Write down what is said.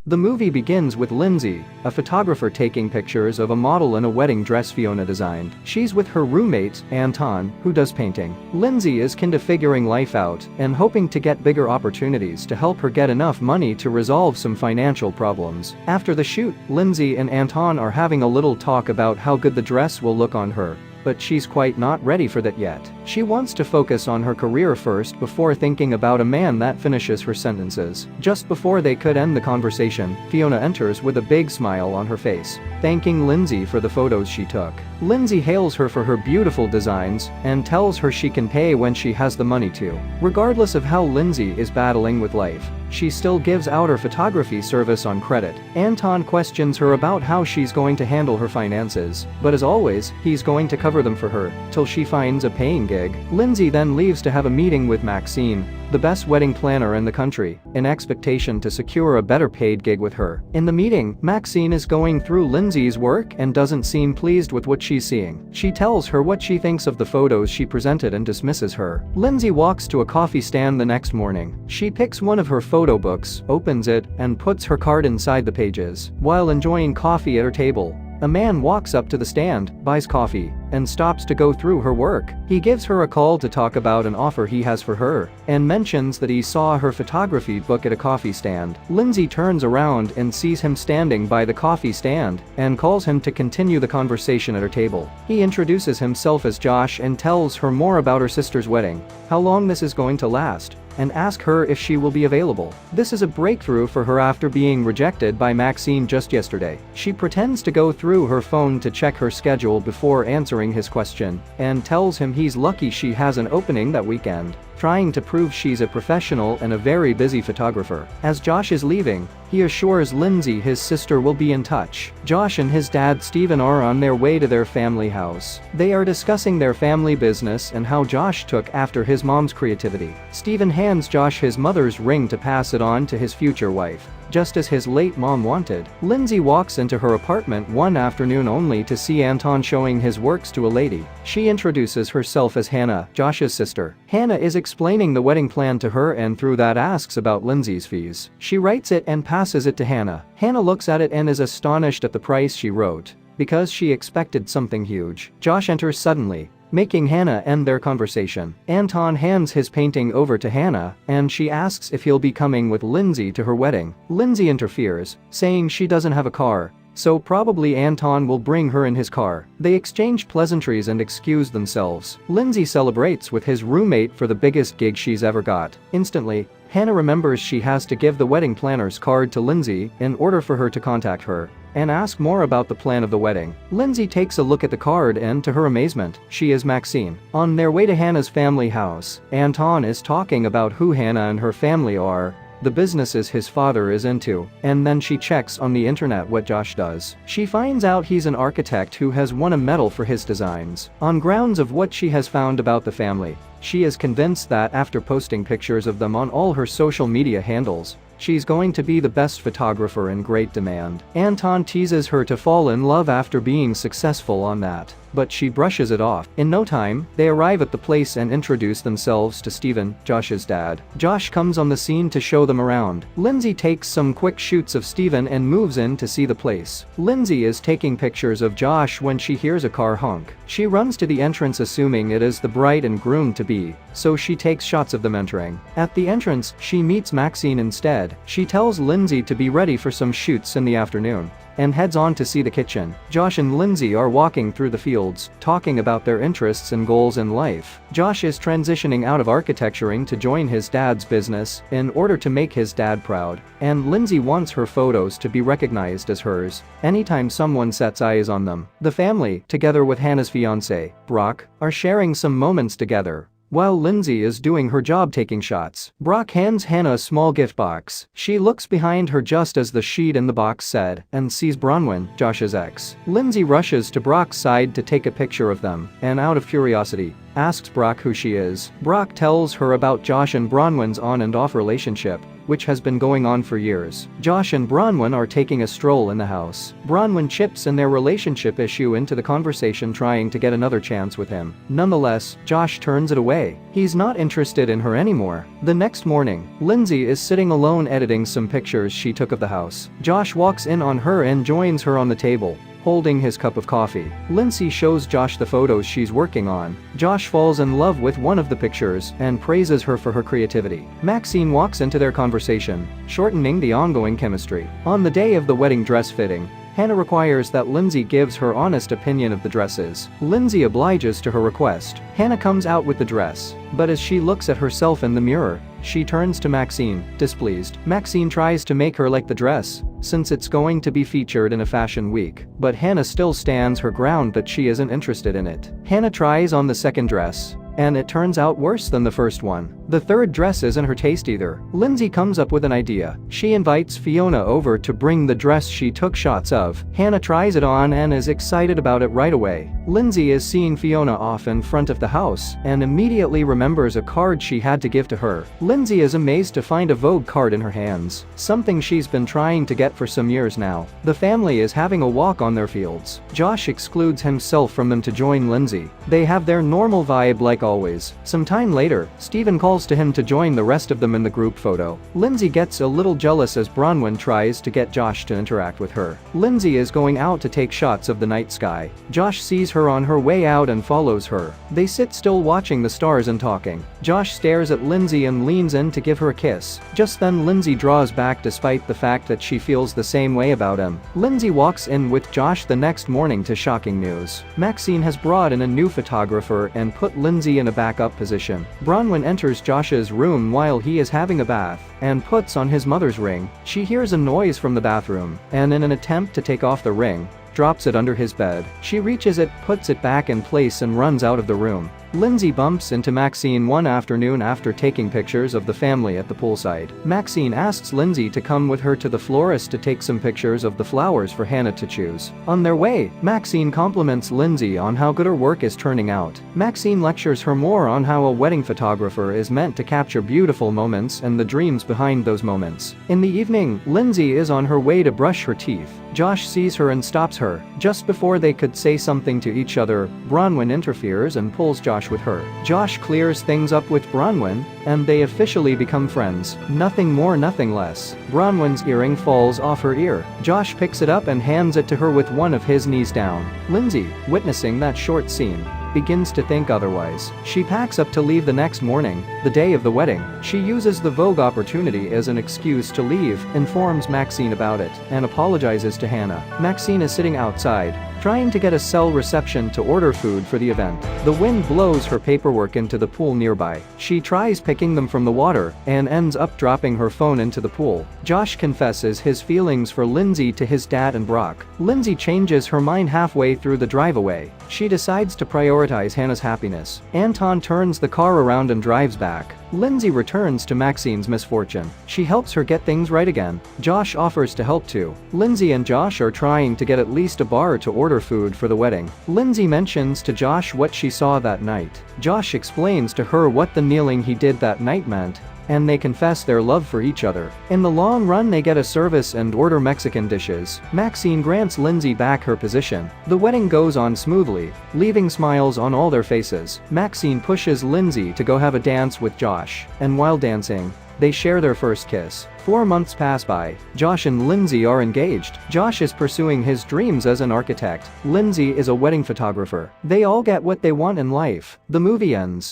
The movie begins with Lindsay, a photographer, taking pictures of a model in a wedding dress Fiona designed. She's with her roommate, Anton, who does painting. Lindsay is kinda figuring life out and hoping to get bigger opportunities to help her get enough money to resolve some financial problems. After the shoot, Lindsay and Anton are having a little talk about how good the dress will look on her. But she's quite not ready for that yet. She wants to focus on her career first before thinking about a man. That finishes her sentences. Just before they could end the conversation, Fiona enters with a big smile on her face, thanking Lindsay for the photos she took. Lindsay hails her for her beautiful designs and tells her she can pay when she has the money to. Regardless of how Lindsay is battling with life, she still gives out her photography service on credit. Anton questions her about how she's going to handle her finances, but as always, he's going to cover them for her till she finds a paying gig. Lindsay then leaves to have a meeting with Maxine, the best wedding planner in the country, in expectation to secure a better paid gig with her. In the meeting, Maxine is going through Lindsay's work and doesn't seem pleased with what she's seeing. She tells her what she thinks of the photos she presented and dismisses her. Lindsay walks to a coffee stand the next morning. She picks one of her photo books, opens it, and puts her card inside the pages. While enjoying coffee at her table, a man walks up to the stand, buys coffee, and stops to go through her work. He gives her a call to talk about an offer he has for her, and mentions that he saw her photography book at a coffee stand. Lindsay turns around and sees him standing by the coffee stand, and calls him to continue the conversation at her table. He introduces himself as Josh and tells her more about her sister's wedding, how long this is going to last, and ask her if she will be available. This is a breakthrough for her after being rejected by Maxine just yesterday. She pretends to go through her phone to check her schedule before answering his question, and tells him he's lucky she has an opening that weekend, trying to prove she's a professional and a very busy photographer. As Josh is leaving, he assures Lindsay his sister will be in touch. Josh and his dad Steven are on their way to their family house. They are discussing their family business and how Josh took after his mom's creativity. Steven hands Josh his mother's ring to pass it on to his future wife, just as his late mom wanted. Lindsay walks into her apartment one afternoon only to see Anton showing his works to a lady. She introduces herself as Hannah, Josh's sister. Hannah is explaining the wedding plan to her and through that asks about Lindsay's fees. She writes it and passes it to Hannah. Hannah looks at it and is astonished at the price she wrote, because she expected something huge. Josh enters suddenly, making Hannah end their conversation. Anton hands his painting over to Hannah, and she asks if he'll be coming with Lindsay to her wedding. Lindsay interferes, saying she doesn't have a car, so probably Anton will bring her in his car. They exchange pleasantries and excuse themselves. Lindsay celebrates with his roommate for the biggest gig she's ever got. Instantly, Hannah remembers she has to give the wedding planner's card to Lindsay in order for her to contact her and ask more about the plan of the wedding. Lindsay takes a look at the card and to her amazement, she is Maxine. On their way to Hannah's family house, Anton is talking about who Hannah and her family are, the businesses his father is into, and then she checks on the internet what Josh does. She finds out he's an architect who has won a medal for his designs. On grounds of what she has found about the family, she is convinced that after posting pictures of them on all her social media handles, she's going to be the best photographer in great demand. Anton teases her to fall in love after being successful on that, but she brushes it off. In no time, they arrive at the place and introduce themselves to Steven, Josh's dad. Josh comes on the scene to show them around. Lindsay takes some quick shoots of Steven and moves in to see the place. Lindsay is taking pictures of Josh when she hears a car honk. She runs to the entrance assuming it is the bride and groom to be, so she takes shots of them entering. At the entrance, she meets Maxine instead. She tells Lindsay to be ready for some shoots in the afternoon, and heads on to see the kitchen. Josh and Lindsay are walking through the fields, talking about their interests and goals in life. Josh is transitioning out of architecturing to join his dad's business in order to make his dad proud, and Lindsay wants her photos to be recognized as hers anytime someone sets eyes on them. The family, together with Hannah's fiancé, Brock, are sharing some moments together, while Lindsay is doing her job taking shots. Brock hands Hannah a small gift box. She looks behind her just as the sheet in the box said, and sees Bronwyn, Josh's ex. Lindsay rushes to Brock's side to take a picture of them, and out of curiosity, asks Brock who she is. Brock tells her about Josh and Bronwyn's on and off relationship, which has been going on for years. Josh and Bronwyn are taking a stroll in the house. Bronwyn chips in their relationship issue into the conversation, trying to get another chance with him. Nonetheless, Josh turns it away. He's not interested in her anymore. The next morning, Lindsay is sitting alone editing some pictures she took of the house. Josh walks in on her and joins her on the table, holding his cup of coffee. Lindsay shows Josh the photos she's working on. Josh falls in love with one of the pictures and praises her for her creativity. Maxine walks into their conversation, shortening the ongoing chemistry. On the day of the wedding dress fitting, Hannah requires that Lindsay gives her honest opinion of the dresses. Lindsay obliges to her request. Hannah comes out with the dress, but as she looks at herself in the mirror, she turns to Maxine, displeased. Maxine tries to make her like the dress, since it's going to be featured in a fashion week, but Hannah still stands her ground that she isn't interested in it. Hannah tries on the second dress, and it turns out worse than the first one. The third dress isn't her taste either. Lindsay comes up with an idea. She invites Fiona over to bring the dress she took shots of. Hannah tries it on and is excited about it right away. Lindsay is seeing Fiona off in front of the house and immediately remembers a card she had to give to her. Lindsay is amazed to find a Vogue card in her hands, something she's been trying to get for some years now. The family is having a walk on their fields. Josh excludes himself from them to join Lindsay. They have their normal vibe like always. Some time later, Stephen calls to him to join the rest of them in the group photo. Lindsay gets a little jealous as Bronwyn tries to get Josh to interact with her. Lindsay is going out to take shots of the night sky. Josh sees her on her way out and follows her. They sit still watching the stars and talking. Josh stares at Lindsay and leans in to give her a kiss. Just then Lindsay draws back despite the fact that she feels the same way about him. Lindsay walks in with Josh the next morning to shocking news. Maxine has brought in a new photographer and put Lindsay in a backup position. Bronwyn enters Josh's room while he is having a bath and puts on his mother's ring. She hears a noise from the bathroom and, in an attempt to take off the ring, drops it under his bed. She reaches it, puts it back in place and runs out of the room. Lindsay bumps into Maxine one afternoon after taking pictures of the family at the poolside. Maxine asks Lindsay to come with her to the florist to take some pictures of the flowers for Hannah to choose. On their way, Maxine compliments Lindsay on how good her work is turning out. Maxine lectures her more on how a wedding photographer is meant to capture beautiful moments and the dreams behind those moments. In the evening, Lindsay is on her way to brush her teeth. Josh sees her and stops her. Just before they could say something to each other, Bronwyn interferes and pulls Josh with her. Josh clears things up with Bronwyn, and they officially become friends. Nothing more, nothing less. Bronwyn's earring falls off her ear. Josh picks it up and hands it to her with one of his knees down. Lindsay, witnessing that short scene, begins to think otherwise. She packs up to leave the next morning, the day of the wedding. She uses the Vogue opportunity as an excuse to leave, informs Maxine about it, and apologizes to Hannah. Maxine is sitting outside, trying to get a cell reception to order food for the event. The wind blows her paperwork into the pool nearby. She tries picking them from the water and ends up dropping her phone into the pool. Josh confesses his feelings for Lindsay to his dad and Brock. Lindsay changes her mind halfway through the drive away. She decides to prioritize Hannah's happiness. Anton turns the car around and drives back. Lindsay returns to Maxine's misfortune. She helps her get things right again. Josh offers to help too. Lindsay and Josh are trying to get at least a bar to order food for the wedding. Lindsay mentions to Josh what she saw that night. Josh explains to her what the kneeling he did that night meant, and they confess their love for each other. In the long run, they get a service and order Mexican dishes. Maxine grants Lindsay back her position. The wedding goes on smoothly, leaving smiles on all their faces. Maxine pushes Lindsay to go have a dance with Josh, and while dancing, they share their first kiss. 4 months pass by. Josh and Lindsay are engaged. Josh is pursuing his dreams as an architect. Lindsay is a wedding photographer. They all get what they want in life. The movie ends.